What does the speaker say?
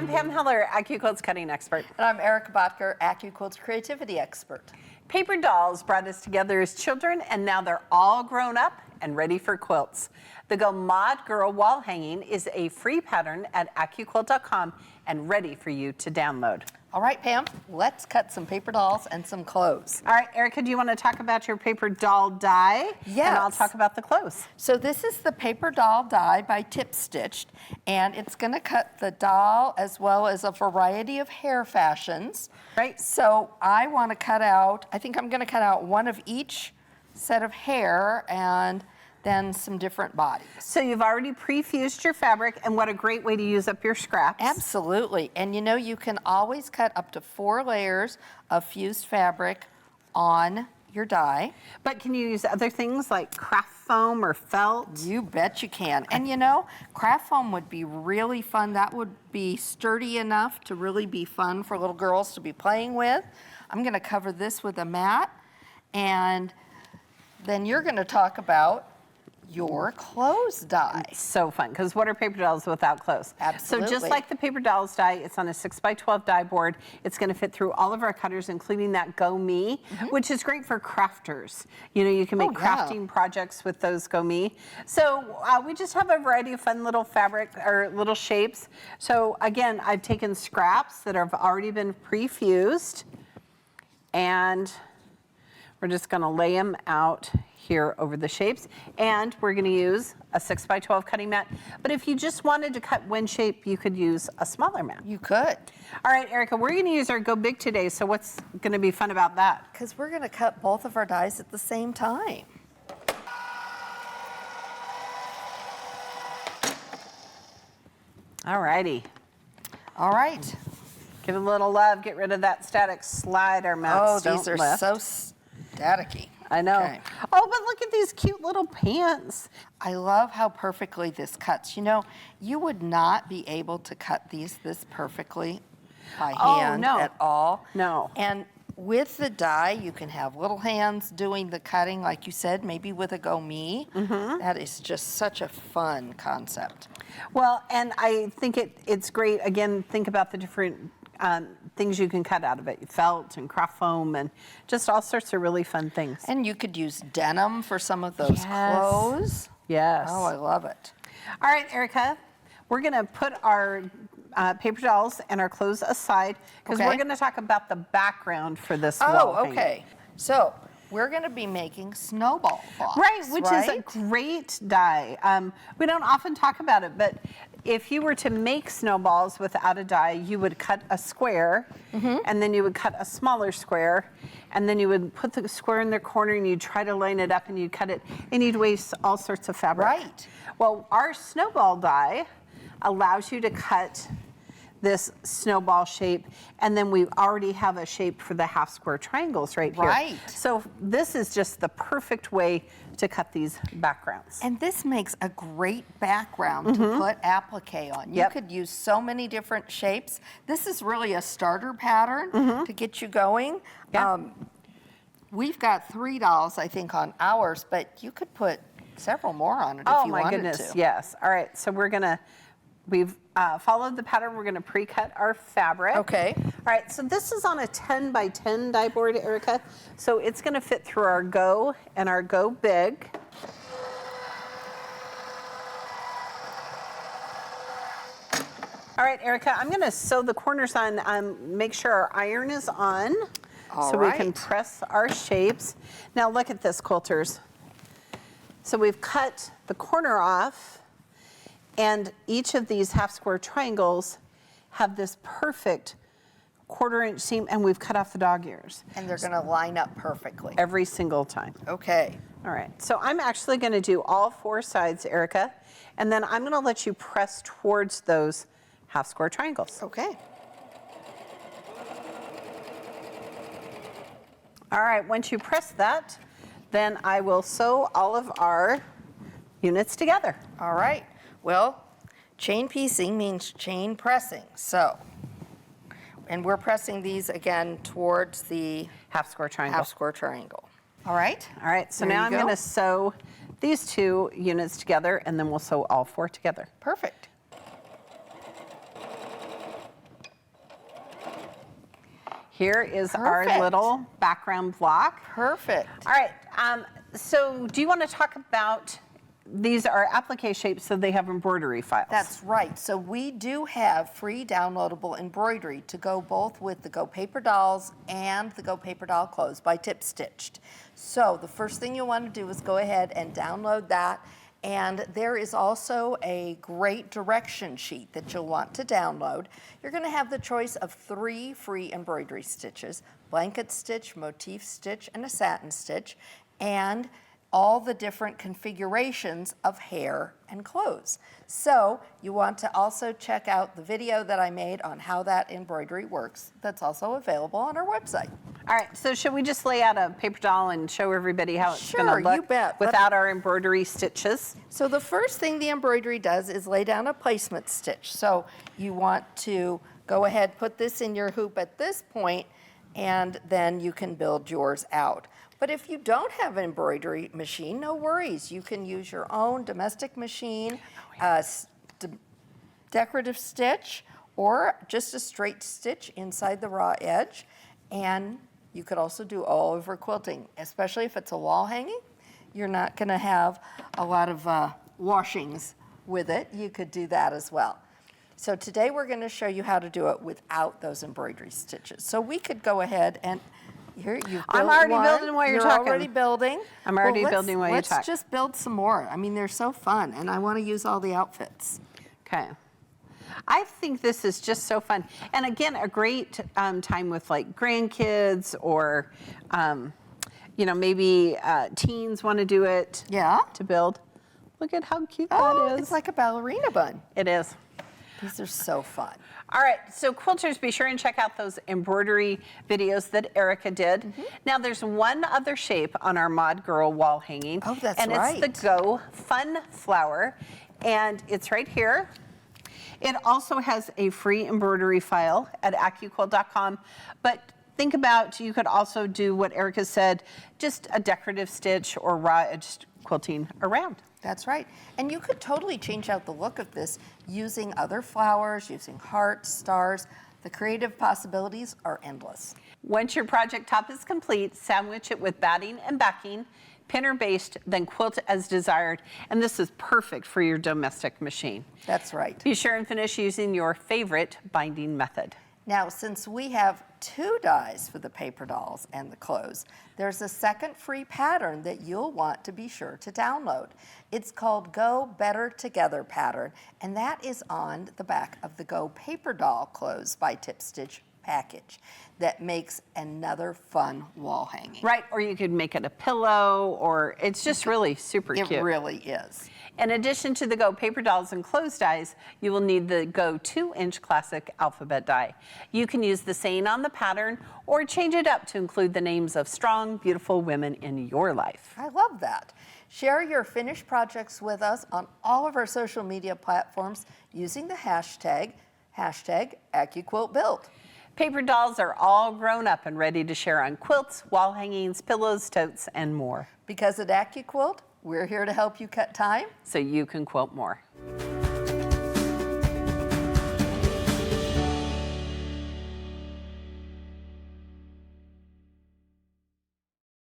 I'm Pam Heller, AccuQuilt's cutting expert. And I'm Erica Botker, AccuQuilt's creativity expert. Paper dolls brought us together as children, and now they're all grown up and ready for quilts. The Go Mod Girl wall hanging is a free pattern at AccuQuilt.com and ready for you to download. All right, Pam, let's cut some paper dolls and some clothes. All right, Erica, do you want to talk about your paper doll die? Yes. And I'll talk about the clothes. So this is the paper doll die by Tip Stitched, and it's going to cut the doll as well as a variety of hair fashions. Right. So I want to cut out, I think I'm going to cut out one of each set of hair and then some different bodies. So you've already pre-fused your fabric, and what a great way to use up your scraps. Absolutely. And you know, you can always cut up to 4 layers of fused fabric on your die. But can you use other things like craft foam or felt? You bet you can. And you know, craft foam would be really fun. That would be sturdy enough to really be fun for little girls to be playing with. I'm going to cover this with a mat, and then you're going to talk about your clothes die. So fun, because what are paper dolls without clothes? Absolutely. So just like the paper dolls die, it's on a 6x12 die board. It's going to fit through all of our cutters, including that Go Me, which is great for crafters. You know, you can make crafting projects with those Go Me. So we just have a variety of fun little fabric or little shapes. So again, I've taken scraps that have already been pre-fused, and we're just going to lay them out here over the shapes, and we're going to use a 6x12 cutting mat. But if you just wanted to cut one shape, you could use a smaller mat. You could. All right, Erica, we're going to use our Go Big today, so what's going to be fun about that? Because we're going to cut both of our dies at the same time. All righty. All right. Give it a little love. Get rid of that static slide our mounts Oh, these are lift. so staticky. I know. Okay. Oh, but look at these cute little pants. I love how perfectly this cuts. You know, you would not be able to cut these this perfectly by hand at all. No. And with the die, you can have little hands doing the cutting, like you said, maybe with a Go Me. That is just such a fun concept. Well, and I think it's great. Again, think about the different things you can cut out of it. Felt and craft foam and just all sorts of really fun things. And you could use denim for some of those clothes. Yes. Oh, I love it. All right, Erica, we're going to put our paper dolls and our clothes aside because we're going to talk about the background for this wall hanging. Okay. So we're going to be making snowball blocks. Right, which is a great die. We don't often talk about it, but if you were to make snowballs without a die, you would cut a square, and then you would cut a smaller square, and then you would put the square in the corner, and you'd try to line it up, and you'd cut it, and you'd waste all sorts of fabric. Right. Well, our snowball die allows you to cut this snowball shape, and then we already have a shape for the half square triangles right here. Right. So this is just the perfect way to cut these backgrounds. And this makes a great background to put applique on. You could use so many different shapes. This is really a starter pattern to get you going. We've got 3 dolls, I think, on ours, but you could put several more on it if you wanted to. Oh my goodness, yes. All right, so we've followed the pattern. We're gonna pre-cut our fabric. Okay. All right, so this is on a 10 by 10 die board, Erica. So it's gonna fit through our Go and our Go Big. All right, Erica, I'm gonna sew the corners on, make sure our iron is on. We can press our shapes. Now look at this, quilters. So we've cut the corner off, and each of these half square triangles have this perfect 1/4 inch seam, and we've cut off the dog ears. And they're gonna line up perfectly. Every single time. Okay. All right, so I'm actually gonna do all 4 sides, Erica, and then I'm gonna let you press towards those half square triangles. Okay. All right, once you press that, then I will sew all of our units together. All right. Well, chain piecing means chain pressing. So, and we're pressing these again towards the half square triangle. Half square triangle. All right. All right, so now I'm going to sew these 2 units together, and then we'll sew all 4 together. Perfect. Here is Perfect. our little background block. Perfect. All right, so do you want to talk about, these are applique shapes, so they have embroidery files. That's right. So we do have free downloadable embroidery to go both with the Go Paper Dolls and the Go Paper Doll Clothes by Tip Stitched. So the first thing you want to do is go ahead and download that. And there is also a great direction sheet that you'll want to download. You're going to have the choice of 3 free embroidery stitches: blanket stitch, motif stitch, and a satin stitch, and all the different configurations of hair and clothes. So you want to also check out the video that I made on how that embroidery works. That's also available on our website. All right, so should we just lay out a paper doll and show everybody how it's Sure, going to look you bet. without our embroidery stitches? So the first thing the embroidery does is lay down a placement stitch. So you want to go ahead, put this in your hoop at this point, and then you can build yours out. But if you don't have an embroidery machine, no worries. You can use your own domestic machine, decorative stitch, or just a straight stitch inside the raw edge. And you could also do all over quilting, especially if it's a wall hanging. You're not going to have a lot of washings with it. You could do that as well. So today we're going to show you how to do it without those embroidery stitches. So we could go ahead and here you've built I'm already one. building while you're talking. Already building. I'm already Well, building while you talk. Let's just build some more. I mean, they're so fun, and I want to use all the outfits. Okay. I think this is just so fun. And again, a great time with like grandkids or, you know, maybe teens want to do it. Yeah. To build. Look at how cute Oh, that is. it's like a ballerina bun. It is. These are so fun. All right, so quilters, be sure and check out those embroidery videos that Erica did. Mm-hmm. Now, there's one other shape on our Mod Girl wall hanging. Oh, that's and right. And it's the Go Fun Flower, and it's right here. It also has a free embroidery file at AccuQuilt.com, but think about, you could also do what Erica said, just a decorative stitch or raw edged quilting around. That's right. And you could totally change out the look of this using other flowers, using hearts, stars. The creative possibilities are endless. Once your project top is complete, sandwich it with batting and backing, pin or baste, then quilt as desired. And this is perfect for your domestic machine. That's right. Be sure and finish using your favorite binding method. Now, since we have 2 dies for the paper dolls and the clothes, there's a second free pattern that you'll want to be sure to download. It's called Go Better Together pattern, and that is on the back of the Go Paper Doll Clothes by Tip Stitch package that makes another fun wall hanging. Right, or you could make it a pillow, or it's just really super cute. It really is. In addition to the Go Paper Dolls and Clothes dies, you will need the Go 2-inch Classic Alphabet die. You can use the saying on the pattern or change it up to include the names of strong, beautiful women in your life. I love that. Share your finished projects with us on all of our social media platforms using the hashtag AccuQuiltBuild. Paper dolls are all grown up and ready to share on quilts, wall hangings, pillows, totes, and more. Because at AccuQuilt, we're here to help you cut time so you can quilt more.